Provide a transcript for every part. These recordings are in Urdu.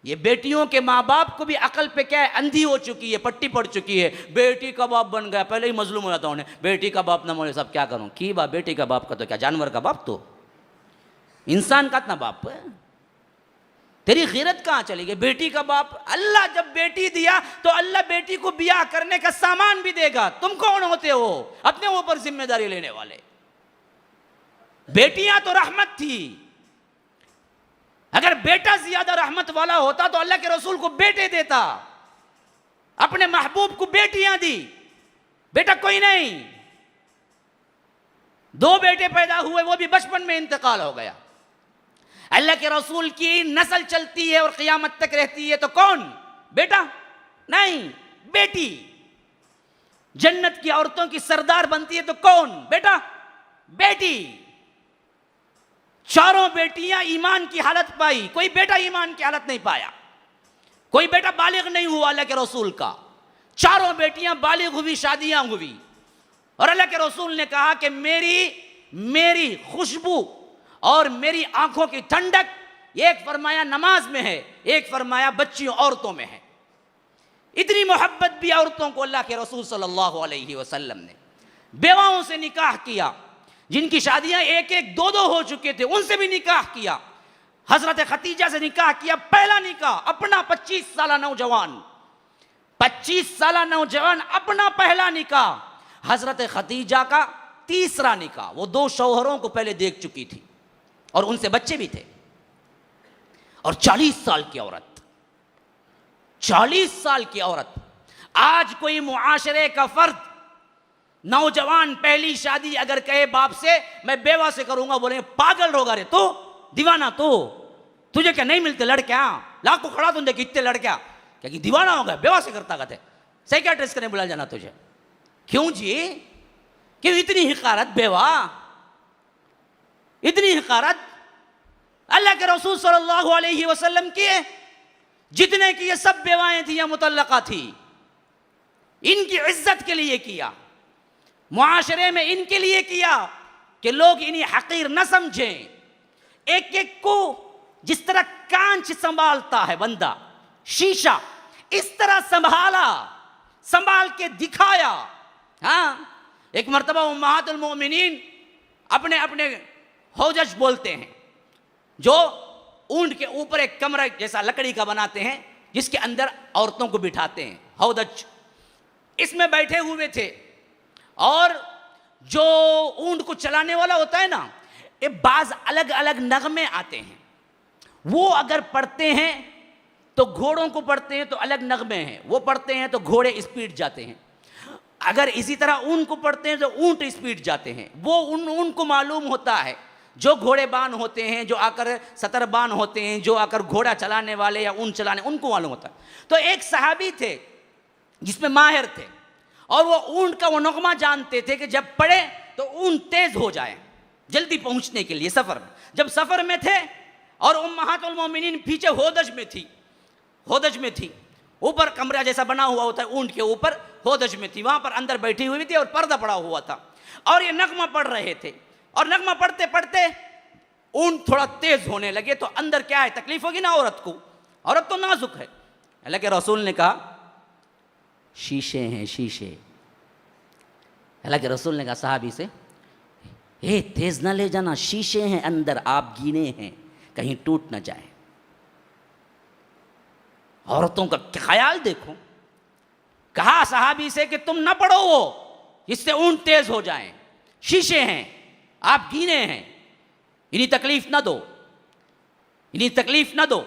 یہ بیٹیوں کے ماں باپ کو بھی عقل پہ کیا ہے، اندھی ہو چکی ہے، پٹی پڑ چکی ہے. بیٹی کا باپ بن گیا، پہلے ہی مظلوم ہو جاتا ہوں. بیٹی کا باپ نہ مولے صاحب کیا کروں کی باپ، بیٹی کا باپ کا تو کیا جانور کا باپ، تو انسان کا اتنا باپ ہے. تیری غیرت کہاں چلی گئی؟ بیٹی کا باپ. اللہ جب بیٹی دیا تو اللہ بیٹی کو بیاہ کرنے کا سامان بھی دے گا. تم کون ہوتے ہو اپنے اوپر ذمہ داری لینے والے؟ بیٹیاں تو رحمت تھی. اگر بیٹا زیادہ رحمت والا ہوتا تو اللہ کے رسول کو بیٹے دیتا. اپنے محبوب کو بیٹیاں دی، بیٹا کوئی نہیں. 2 بیٹے پیدا ہوئے، وہ بھی بچپن میں انتقال ہو گیا. اللہ کے رسول کی نسل چلتی ہے اور قیامت تک رہتی ہے تو کون؟ بیٹا نہیں، بیٹی. جنت کی عورتوں کی سردار بنتی ہے تو کون؟ بیٹا، بیٹی. 4 بیٹیاں ایمان کی حالت پائی، کوئی بیٹا ایمان کی حالت نہیں پایا. کوئی بیٹا بالغ نہیں ہوا اللہ کے رسول کا. 4 بیٹیاں بالغ ہوئی، شادیاں ہوئی. اور اللہ کے رسول نے کہا کہ میری خوشبو اور میری آنکھوں کی ٹھنڈک، ایک فرمایا نماز میں ہے، ایک فرمایا بچیوں عورتوں میں ہے. اتنی محبت بھی عورتوں کو اللہ کے رسول صلی اللہ علیہ وسلم نے. بیواؤں سے نکاح کیا، جن کی شادیاں 1-1 2-2 ہو چکے تھے ان سے بھی نکاح کیا. حضرت خدیجہ سے نکاح کیا، پہلا نکاح اپنا 25 سالہ نوجوان، 25 سالہ نوجوان اپنا پہلا نکاح. حضرت خدیجہ کا تیسرا نکاح. وہ 2 شوہروں کو پہلے دیکھ چکی تھی اور ان سے بچے بھی تھے. اور 40 سال کی عورت، 40 سال کی عورت. آج کوئی معاشرے کا فرد نوجوان پہلی شادی اگر کہے باپ سے میں بیوہ سے کروں گا، بولیں پاگل ہوگا رے تو، دیوانہ تو، تجھے کیا نہیں ملتے لڑکیاں؟ لاکھوں کھڑا تم دیکھ کتنے لڑکیاں، کیا کہ دیوانہ ہوگا بیوہ سے کرتا کہتے. سائیکیٹرسٹ کرنے بلا جانا تجھے. کیوں جی؟ کیوں اتنی حقارت بیوہ، اتنی حقارت؟ اللہ کے رسول صلی اللہ علیہ وسلم کی جتنے کی یہ سب بیوائیں تھیں یا مطلقہ تھی، ان کی عزت کے لیے کیا، معاشرے میں ان کے لیے کیا کہ لوگ انہیں حقیر نہ سمجھیں. ایک ایک کو جس طرح کانچ سنبھالتا ہے بندہ، شیشہ، اس طرح سنبھال کے دکھایا. ہاں، ایک مرتبہ امہات المؤمنین اپنے حوجج بولتے ہیں، جو اونٹ کے اوپر ایک کمرہ جیسا لکڑی کا بناتے ہیں جس کے اندر عورتوں کو بٹھاتے ہیں، حوجج. اس میں بیٹھے ہوئے تھے اور جو اونٹ کو چلانے والا ہوتا ہے نا، یہ بعض الگ الگ نغمے آتے ہیں. وہ اگر پڑھتے ہیں تو گھوڑوں کو پڑھتے ہیں تو الگ نغمے ہیں، وہ پڑھتے ہیں تو گھوڑے اسپیڈ جاتے ہیں. اگر اسی طرح اون کو پڑھتے ہیں تو اونٹ اسپیڈ جاتے ہیں. وہ ان کو معلوم ہوتا ہے، جو گھوڑے بان ہوتے ہیں، جو آ کر ستر بان ہوتے ہیں، جو آ کر گھوڑا چلانے والے یا اون چلانے، ان کو معلوم ہوتا ہے. تو ایک صحابی تھے جس میں ماہر تھے، اور وہ اونٹ کا وہ نغمہ جانتے تھے کہ جب پڑھے تو اونٹ تیز ہو جائے جلدی پہنچنے کے لیے سفر میں. جب سفر میں تھے اور امہات المومنین پیچھے ہودج میں تھی، اوپر کمرہ جیسا بنا ہوا ہوتا ہے اونٹ کے اوپر، ہودج میں تھی، وہاں پر اندر بیٹھی ہوئی تھی اور پردہ پڑا ہوا تھا اور یہ نغمہ پڑھ رہے تھے. اور نغمہ پڑھتے پڑھتے اونٹ تھوڑا تیز ہونے لگے تو اندر کیا ہے، تکلیف ہوگی نا عورت کو، عورت تو نازک ہے. اللہ کے رسول نے کہا شیشے ہیں شیشے. اللہ کے رسول نے کہا صحابی سے تیز نہ لے جانا، شیشے ہیں اندر، آپ گینے ہیں کہیں ٹوٹ نہ جائیں. عورتوں کا خیال دیکھو. کہا صحابی سے کہ تم نہ پڑھو وہ جس سے اونٹ تیز ہو جائیں، شیشے ہیں، آپ گینے ہیں، انہیں تکلیف نہ دو.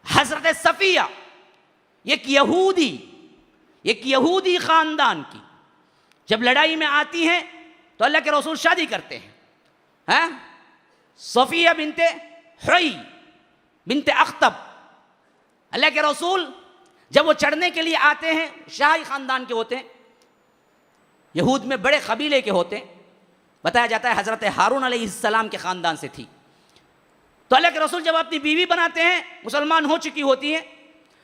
حضرت صفیہ ایک یہودی خاندان کی جب لڑائی میں آتی ہیں تو اللہ کے رسول شادی کرتے ہیں. صفیہ بنت حیی بنت اخطب. اللہ کے رسول جب وہ چڑھنے کے لیے آتے ہیں، شاہی خاندان کے ہوتے ہیں، یہود میں بڑے قبیلے کے ہوتے ہیں. بتایا جاتا ہے حضرت ہارون علیہ السلام کے خاندان سے تھی. تو اللہ کے رسول جب اپنی بیوی بناتے ہیں، مسلمان ہو چکی ہوتی ہیں،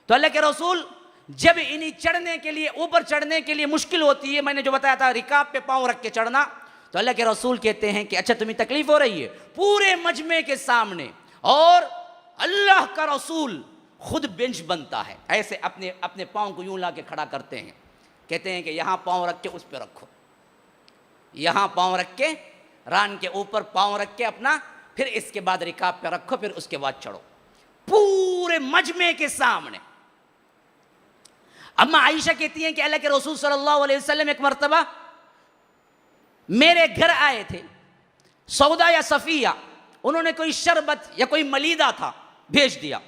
تو اللہ کے رسول جب انہیں چڑھنے کے لیے، اوپر چڑھنے کے لیے مشکل ہوتی ہے، میں نے جو بتایا تھا رکاب پہ پاؤں رکھ کے چڑھنا، تو اللہ کے رسول کہتے ہیں کہ اچھا تمہیں تکلیف ہو رہی ہے، پورے مجمع کے سامنے اور اللہ کا رسول خود بینچ بنتا ہے، ایسے اپنے پاؤں کو یوں لا کے کھڑا کرتے ہیں، کہتے ہیں کہ یہاں پاؤں رکھ کے اس پہ رکھو، یہاں پاؤں رکھ کے ران کے اوپر پاؤں رکھ کے اپنا، پھر اس کے بعد رکاب پہ رکھو، پھر اس کے بعد چڑھو، پورے مجمع کے سامنے۔ اما عائشہ کہتی ہیں کہ اللہ کے رسول صلی اللہ علیہ وسلم ایک مرتبہ میرے گھر آئے تھے، سودا یا صفیہ، انہوں نے کوئی شربت یا کوئی ملیدہ تھا بھیج دیا۔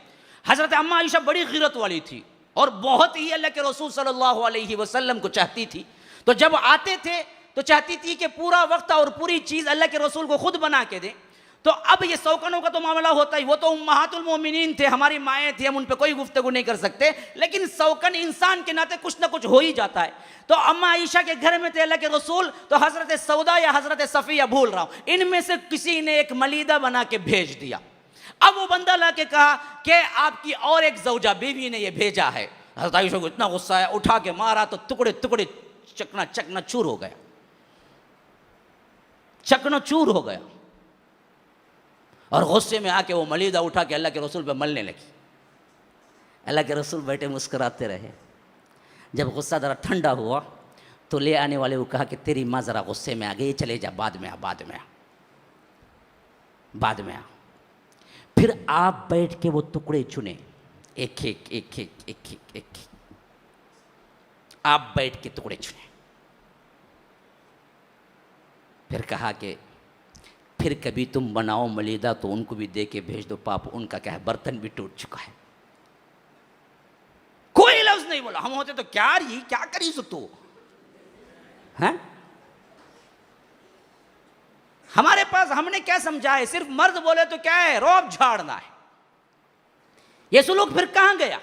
حضرت اما عائشہ بڑی غیرت والی تھی اور بہت ہی اللہ کے رسول صلی اللہ علیہ وسلم کو چاہتی تھی، تو جب آتے تھے تو چاہتی تھی کہ پورا وقت اور پوری چیز اللہ کے رسول کو خود بنا کے دیں۔ تو اب یہ سوکنوں کا تو معاملہ ہوتا ہی، وہ تو امہات المومنین تھے، ہماری مائیں تھیں، ہم ان پہ کوئی گفتگو نہیں کر سکتے، لیکن سوکن انسان کے ناطے کچھ نہ کچھ ہو ہی جاتا ہے۔ تو اما عائشہ کے گھر میں تھے اللہ کے رسول، تو حضرت سودا یا حضرت صفیہ بھول رہا ہوں، ان میں سے کسی نے ایک ملیدہ بنا کے بھیج دیا۔ اب وہ بندہ لا کے کہا کہ آپ کی اور ایک زوجہ بیوی نے یہ بھیجا ہے۔ حضرت عائشہ کو اتنا غصہ آیا، اٹھا کے مارا تو ٹکڑے ٹکڑے چکنا چور ہو گیا، چکنا چور ہو گیا، اور غصے میں آ کے وہ ملیدہ اٹھا کے اللہ کے رسول پہ ملنے لگی۔ اللہ کے رسول بیٹھے مسکراتے رہے۔ جب غصہ ذرا ٹھنڈا ہوا تو لے آنے والے کو کہا کہ تیری ماں ذرا غصے میں آ گئی، چلے جا، بعد میں آ۔ پھر آپ بیٹھ کے وہ ٹکڑے چنے، ایک ایک آپ بیٹھ کے ٹکڑے چنے۔ پھر کہا کہ پھر کبھی تم بناؤ ملیدہ تو ان کو بھی دے کے بھیج دو، پاپ ان کا کیا ہے، برتن بھی ٹوٹ چکا ہے۔ کوئی لفظ نہیں بولا۔ ہم ہوتے تو کیا کری سو تو، ہاں ہمارے پاس ہم نے کیا سمجھا ہے، صرف مرد بولے تو کیا ہے، روب جھاڑنا ہے۔ یہ سلوک پھر کہاں گیا؟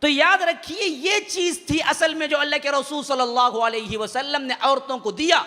تو یاد رکھیے یہ چیز تھی اصل میں جو اللہ کے رسول صلی اللہ علیہ وسلم نے عورتوں کو دیا۔